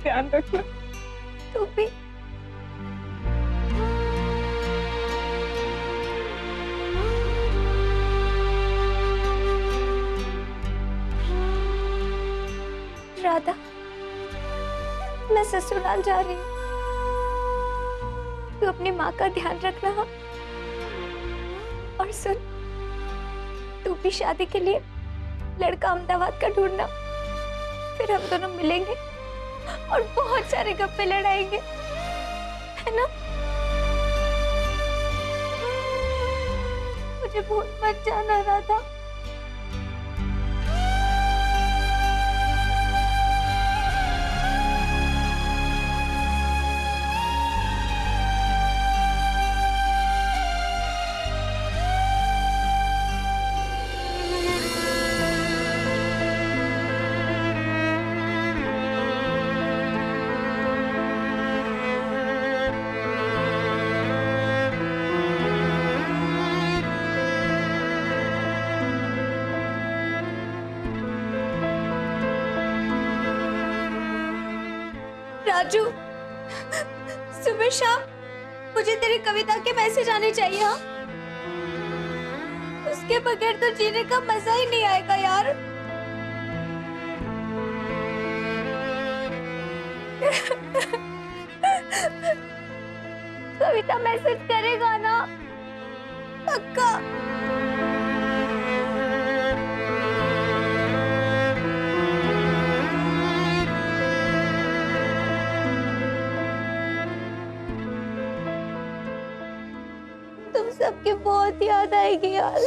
ध्यान रखना। तू भी। राधा, मैं ससुराल जा रही हूँ। तू अपनी माँ का ध्यान रखना। हाँ? और सुन, तू भी शादी के लिए लड़का अहमदाबाद का ढूंढना। फिर हम दोनों मिलेंगे और बहुत सारे गप्पे लड़ाएंगे, है ना? मुझे भूल मत जाना राधा। राजू, सुबह शाम मुझे तेरी कविता के मैसेज आने चाहिए। हाँ? उसके बगैर तो जीने का मजा ही नहीं आएगा यार। कविता मैसेज करेगा ना? पक्का? तुम सबकी बहुत याद आएगी यार।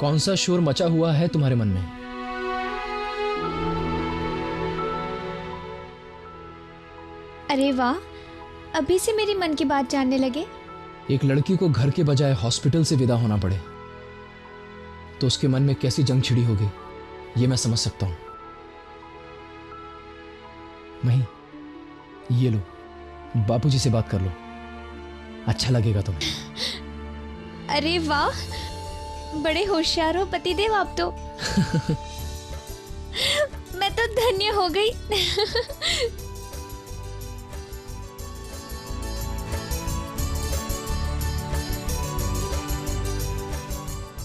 कौन सा शोर मचा हुआ है तुम्हारे मन में? अरे वाह, अभी से मेरी मन की बात जानने लगे। एक लड़की को घर के बजाय हॉस्पिटल से विदा होना पड़े तो उसके मन में कैसी जंग छिड़ी होगी, ये मैं समझ सकता हूं। मही, ये लो, बापूजी से बात कर लो, अच्छा लगेगा तुम्हें। अरे वाह, बड़े होशियार हो पतिदेव आप तो। मैं तो धन्य हो गई।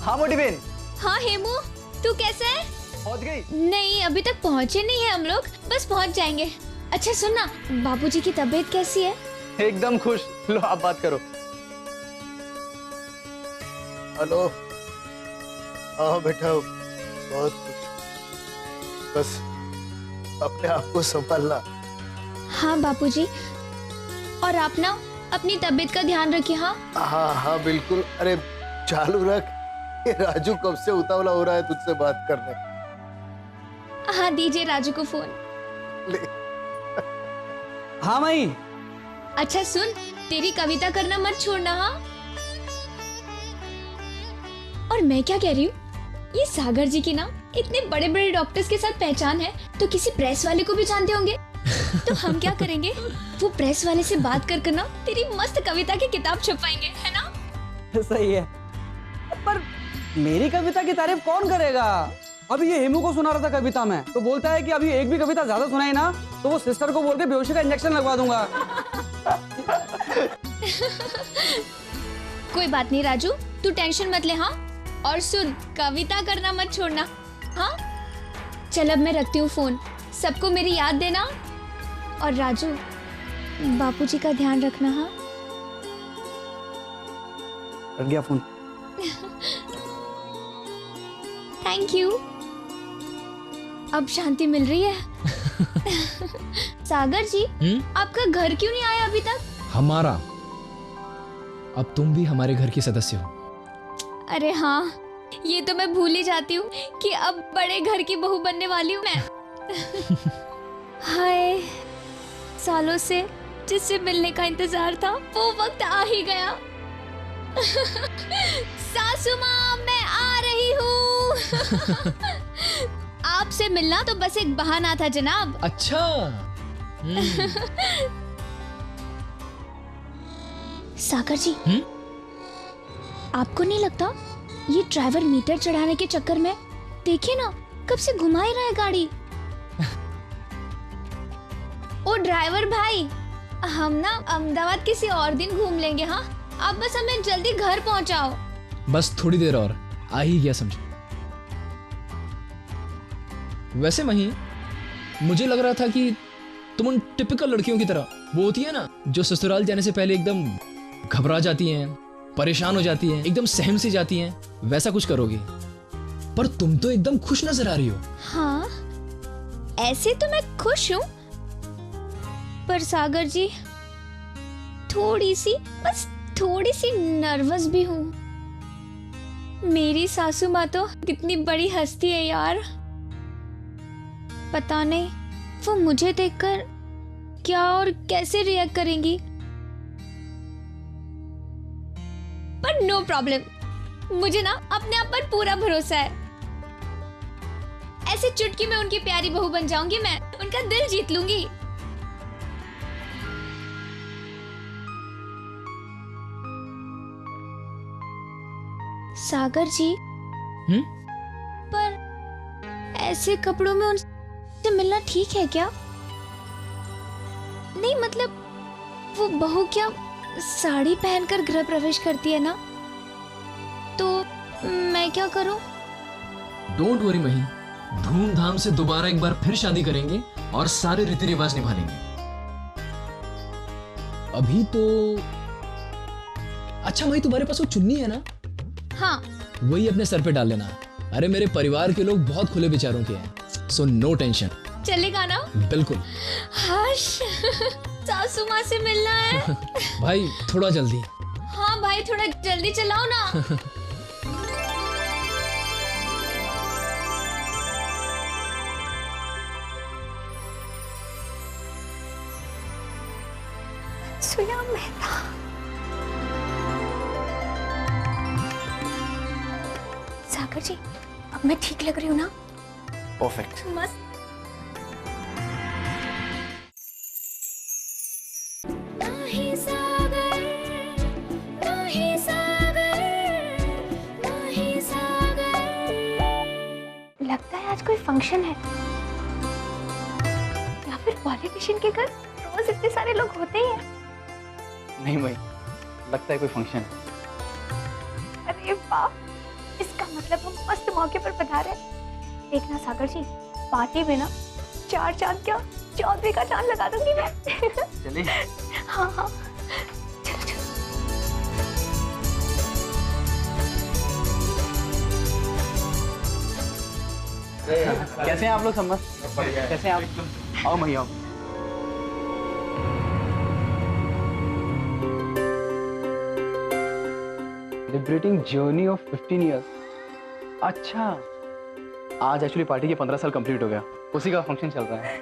हाँ मोटी बहन। हाँ हेमू, तू कैसा है? पहुंच गई? नहीं, अभी तक पहुंचे नहीं है हम लोग, बस पहुंच जाएंगे। अच्छा सुन ना, बाबूजी की तबीयत कैसी है? एकदम खुश। लो आप बात करो। हेलो। हाँ बेटा, बहुत खुश, बस अपने आप को संभालना। हाँ बाबूजी, और आप ना अपनी तबीयत का ध्यान रखिए। हाँ हाँ हाँ बिल्कुल। अरे चालू रख, ये राजू कब से उतावला हो रहा है तुझसे बात करने। हाँ, दीजिए राजू को फोन। ले। हाँ माई। अच्छा सुन, तेरी कविता करना मत छोड़ना। हाँ, और मैं क्या कह रही हूँ, ये सागर जी की ना इतने बड़े बड़े डॉक्टर्स के साथ पहचान है तो किसी प्रेस वाले को भी जानते होंगे। तो हम क्या करेंगे, वो प्रेस वाले से बात कर करना तेरी मस्त कविता की किताब छपवाएंगे, है ना? सही है, पर मेरी कविता की तारीफ कौन करेगा? अभी ये हेमू को सुना रहा था कविता में, तो बोलता है कि अभी एक भी कविता ज्यादा सुनाई ना तो वो सिस्टर को बोल के बेहोशी का इंजेक्शन लगवा दूंगा। कोई बात नहीं राजू, तू टेंशन मत ले। हाँ, और सुन, कविता करना मत छोड़ना। हाँ चल, अब मैं रखती हूँ फोन, सबको मेरी याद देना। और राजू, बापूजी का ध्यान रखना। हाँ, रख गया फोन। थैंक यू, अब शांति मिल रही है। सागर जी, आपका घर क्यों नहीं आया अभी तक? हमारा, अब तुम भी हमारे घर की सदस्य हो। अरे हाँ, ये तो मैं भूल ही जाती हूँ कि अब बड़े घर की बहू बनने वाली हूँ मैं। हाय, सालों से जिससे मिलने का इंतजार था वो वक्त आ ही गया। सासू माँ, मैं आ रही हूँ। आपसे मिलना तो बस एक बहाना था जनाब। अच्छा। सागर जी, आपको नहीं लगता ये ड्राइवर मीटर चढ़ाने के चक्कर में, देखिए ना कब से घुमा ही रहा है गाड़ी। ओ ड्राइवर भाई, हम ना अहमदाबाद किसी और दिन घूम लेंगे। हाँ, आप बस हमें जल्दी घर पहुंचाओ। बस थोड़ी देर और, आ ही गया समझो। वैसे मही, मुझे लग रहा था कि तुम उन टिपिकल लड़कियों की तरह, वो होती है ना जो ससुराल जाने से पहले एकदम घबरा जाती हैं, परेशान हो जाती हैं, एकदम सहम सी जाती हैं, वैसा कुछ करोगी। पर तुम तो एकदम खुश नजर आ रही हो। हाँ, ऐसे तो मैं खुश हूँ, पर सागर जी थोड़ी सी, बस थोड़ी सी नर्वस भी हूँ। मेरी सासू माँ तो कितनी बड़ी हस्ती है यार, पता नहीं वो मुझे देखकर क्या और कैसे रिएक्ट करेंगी। पर नो प्रॉब्लम, मुझे ना अपने आप पर पूरा भरोसा है। ऐसे चुटकी में उनकी प्यारी बहू बन जाऊंगी, मैं उनका दिल जीत लूंगी। सागर जी, पर ऐसे कपड़ों में उनसे मिलना ठीक है क्या? नहीं मतलब, वो बहू क्या साड़ी पहनकर गृह प्रवेश करती है ना, तो मैं क्या करूं? डोंट वरी मही, धूमधाम से दोबारा एक बार फिर शादी करेंगे और सारे रीति रिवाज निभा लेंगे। अभी तो अच्छा मही, तुम्हारे पास वो चुन्नी है ना? हाँ, वही अपने सर पे डाल लेना। अरे मेरे परिवार के लोग बहुत खुले विचारों के हैं, सो नो टेंशन। चलेगा ना? बिल्कुल। हाश, सासू माँ से मिलना है। भाई थोड़ा जल्दी। हाँ भाई, थोड़ा जल्दी चलाओ ना। सुया मेहता। सागर जी, अब मैं ठीक लग रही हूँ ना? परफेक्ट। मस्त। लगता है आज कोई फंक्शन है, या फिर पॉलिटिशियन के घर रोज इतने सारे लोग होते ही हैं। नहीं भाई, लगता है कोई फंक्शन है। अरे वाह, इसका मतलब हम मस्त मौके पर पधारे हैं। देखना सागर जी, पार्टी में ना 4 चांद क्या 14वीं का चांद लगा दूंगी मैं। चलिए। हाँ हाँ, चलो चलो। कैसे हैं आप लोग? सम्मत कैसे हैं आप? आओ मही आओ। Celebrating journey of 15 years. अच्छा, आज एक्चुअली पार्टी के 15 साल कंप्लीट हो गया, उसी का फंक्शन चल रहा है।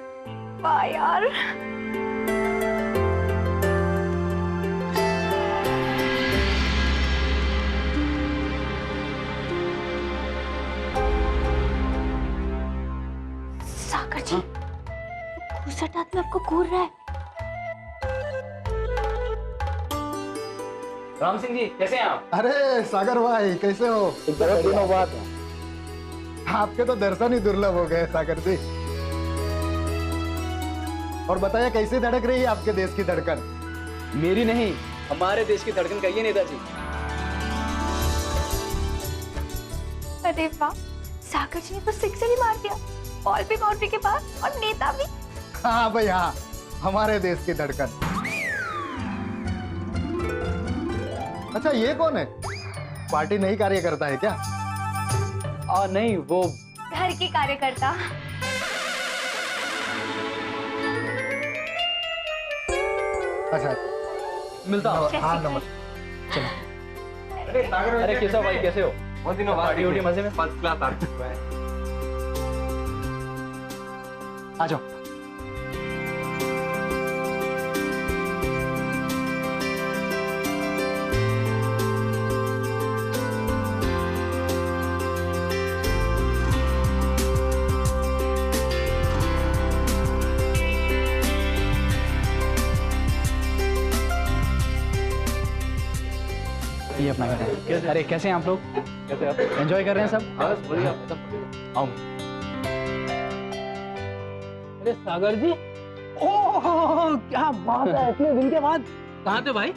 वाह यार। सागर जी, घूसट आदमी आपको घूर रहा है। राम सिंह जी, कैसे हैं आप? अरे सागर भाई, कैसे हो? दिनों बाद। आपके तो दर्शन ही दुर्लभ हो गए सागर जी। और बताइए, कैसे धड़क रही है आपके देश की धड़कन? मेरी नहीं, हमारे देश की धड़कन कहिए नेताजी। अरे वाह, सागर जी ने तो सिक्सर ही मार दिया, बॉल भी बाउंड्री के पास और नेता भी। हाँ भाई हाँ, हमारे देश की धड़कन। अच्छा, ये कौन है? पार्टी नहीं कार्य करता है क्या? नहीं, वो घर की कार्यकर्ता। अच्छा, मिलता हूँ। हाँ नमस्ते। अरे केशव भाई, कैसे हो? बहुत दिनों बाद। पार्टी उटी मजे में? फर्स्ट क्लास आ चुका है। आ जाओ। ये अपना घर है। अरे कैसे हैं आप लोग? कैसे आप? एंजॉय कर रहे हैं सब? बस बढ़िया। आओ। अरे सागर जी, ओह क्या बात है, इतने दिन के बाद। कहाँ थे भाई?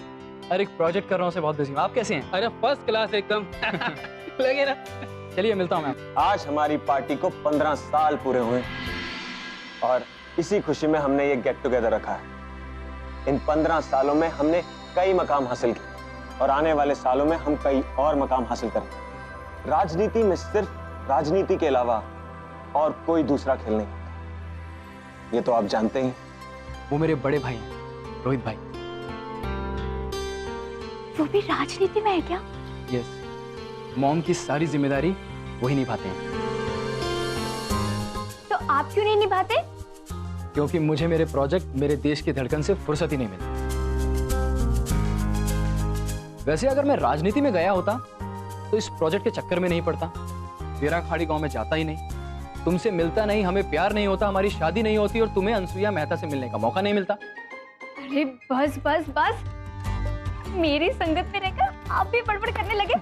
अरे एक प्रोजेक्ट कर रहा हूँ, से बहुत बिजी हूँ। आप कैसे हैं? अरे फर्स्ट क्लास एकदम। लगे ना। चलिए मिलता हूँ मैं। आज हमारी पार्टी को 15 साल पूरे हुए और इसी खुशी में हमने ये गेट टुगेदर रखा है। इन 15 सालों में हमने कई मकाम हासिल किए और आने वाले सालों में हम कई और मकाम हासिल करेंगे। राजनीति में सिर्फ राजनीति के अलावा और कोई दूसरा खेल नहीं होता, ये तो आप जानते ही। वो मेरे बड़े भाई हैं, रोहित भाई। वो भी राजनीति में है क्या? यस, मॉम की सारी जिम्मेदारी वही निभाते हैं। तो आप क्यों नहीं निभाते? क्योंकि मुझे मेरे प्रोजेक्ट, मेरे देश की धड़कन से फुर्सत ही नहीं मिलती। वैसे अगर मैं राजनीति में गया होता तो इस प्रोजेक्ट के चक्कर में नहीं पड़ता, तेरा खाड़ी गांव में जाता ही नहीं, तुमसे मिलता नहीं, हमें प्यार नहीं होता, हमारी शादी नहीं होती और तुम्हें अनसुईया मेहता से मिलने का मौका नहीं मिलता। अरे बस बस बस, मेरी संगत में रहकर आप भी बड़बड़ करने लगे।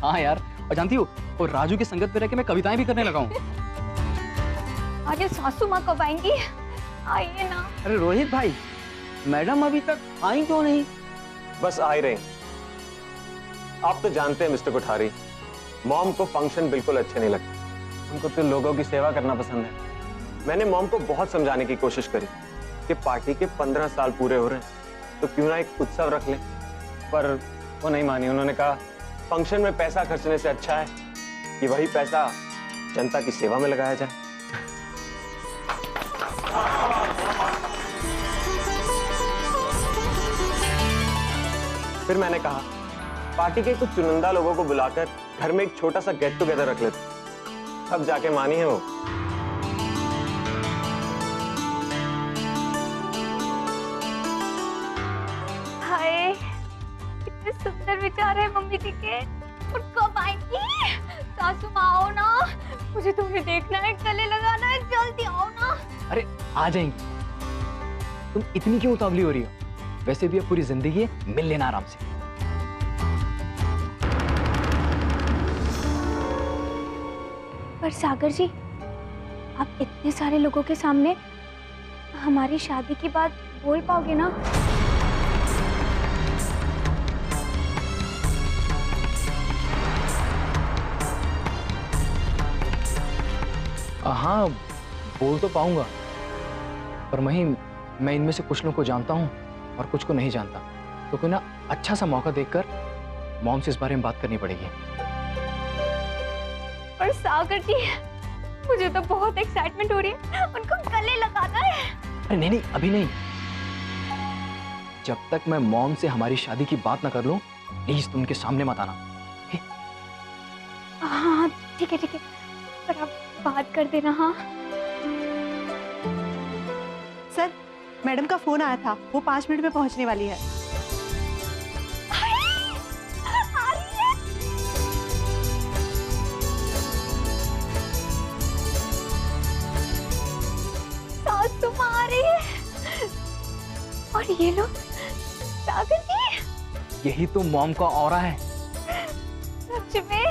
हाँ यार, और जानती हो, और राजू की संगत में रह के मैं कविताएं भी करने लगा हूँ। आज ये सासू माँ कब आएंगी? आइए ना। अरे रोहित भाई, मैडम अभी तक आई क्यों नहीं? बस आ ही रहे। आप तो जानते हैं मिस्टर कोठारी, मॉम को फंक्शन बिल्कुल अच्छे नहीं लगते। उनको तो लोगों की सेवा करना पसंद है। मैंने मॉम को बहुत समझाने की कोशिश करी कि पार्टी के 15 साल पूरे हो रहे हैं तो क्यों ना एक उत्सव रख लें, पर वो नहीं मानी। उन्होंने कहा फंक्शन में पैसा खर्चने से अच्छा है कि वही पैसा जनता की सेवा में लगाया जाए। फिर मैंने कहा पार्टी के कुछ चुनिंदा लोगों को बुलाकर घर में एक छोटा सा गेट टुगेदर रख लेते, तब जाके मानी है वो। सुंदर विचार है मम्मी जी के। और कब आएंगी? सासू माँ आओ ना, मुझे तुम्हें देखना है, गले लगाना है, जल्दी आओ ना। अरे आ जाएंगी। तुम इतनी क्यों उतावली हो रही हो? वैसे भी अब पूरी जिंदगी है, मिल लेना आराम से। पर सागर जी, आप इतने सारे लोगों के सामने हमारी शादी की बात बोल पाओगे ना? हाँ, बोल तो पाऊंगा, पर मैं इनमें से कुछ लोगों को जानता हूँ और कुछ को नहीं जानता। तो कोई ना अच्छा सा मौका देखकर मॉम से इस बारे में बात करनी पड़ेगी। पर सागर जी, मुझे तो बहुत एक्साइटमेंट हो रही है, उनको गले लगाना है। अरे नहीं, अभी नहीं। जब तक मैं मॉम से हमारी शादी की बात ना कर लूं, प्लीज तुम उनके सामने मत आना। हाँ ठीक है, पर आप बात कर देना। हाँ सर, मैडम का फोन आया था, वो 5 मिनट में पहुंचने वाली है। आ रही है। सासू माँ आ रही है। और ये लोग सागर जी, यही तो मॉम का ऑरा है। सच में।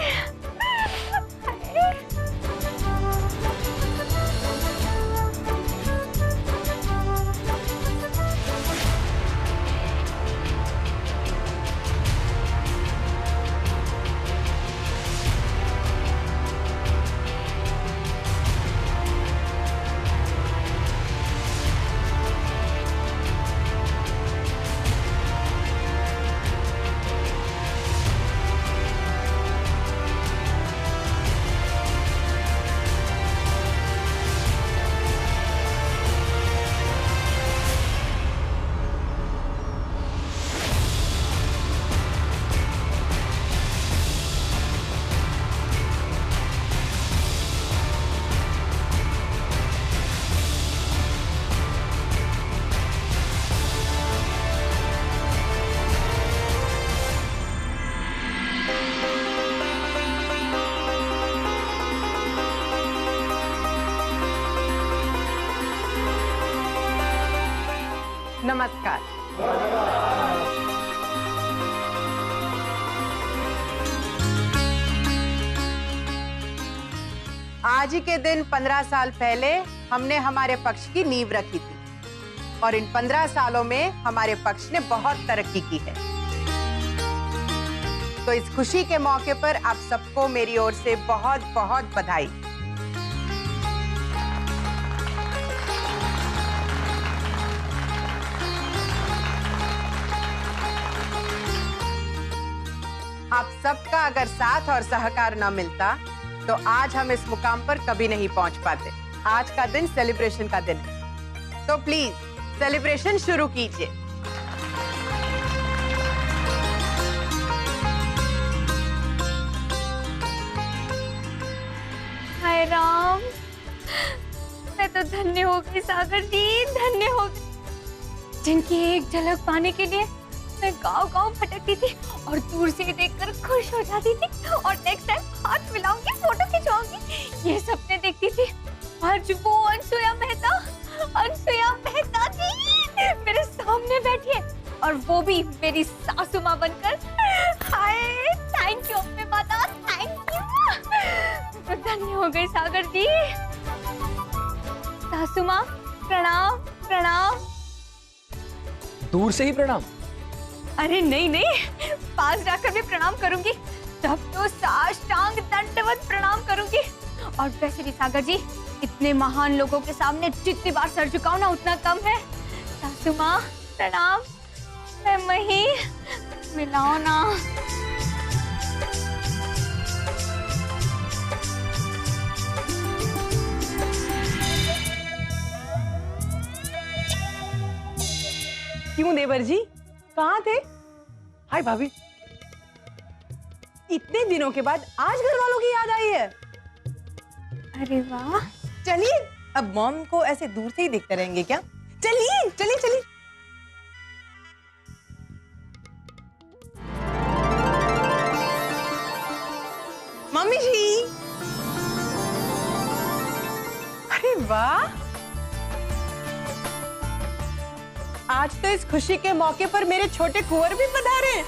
नमस्कार। आज ही के दिन 15 साल पहले हमने हमारे पक्ष की नींव रखी थी और इन 15 सालों में हमारे पक्ष ने बहुत तरक्की की है। तो इस खुशी के मौके पर आप सबको मेरी ओर से बहुत बहुत बधाई। आप सबका अगर साथ और सहकार न मिलता तो आज हम इस मुकाम पर कभी नहीं पहुंच पाते। आज का दिन सेलिब्रेशन का दिन है, तो प्लीज सेलिब्रेशन शुरू कीजिए। हाय राम, मैं तो धन्य हो गई सागर जी, धन्य हो गई। जिनकी एक झलक पाने के लिए मैं गांव-गांव भटकती थी और दूर से देखकर खुश हो जाती थी और नेक्स्ट टाइम हाथ मिलाऊंगी, फोटो खिंचवाऊंगी, ये सपने देखती थी। आज वो अनसुया मेहता जी मेरे सामने बैठी है और वो भी मेरी सासू माँ बनकर। हाय, थैंक यू अपने माता, थैंक यू। तो धन्य हो गई सागर जी। सासू माँ प्रणाम। प्रणाम। दूर से ही प्रणाम? अरे नहीं, पास जाकर भी प्रणाम करूंगी, तब तो साष्टांग दंडवत प्रणाम करूंगी। और वैसे भी सागर जी, इतने महान लोगों के सामने जितनी बार सर झुकाऊं ना उतना कम है। सासू माँ प्रणाम। मैं मही, मिलाओ ना। क्यों देवर जी, कहाँ थे? हाय भाभी। इतने दिनों के बाद आज घर वालों की याद आई है। अरे वाह। चलिए, अब मॉम को ऐसे दूर से ही देखते रहेंगे क्या? चलिए चलिए चलिए। मम्मी जी। अरे वाह, आज तो इस खुशी के मौके पर मेरे छोटे कुंवर भी पधारे हैं।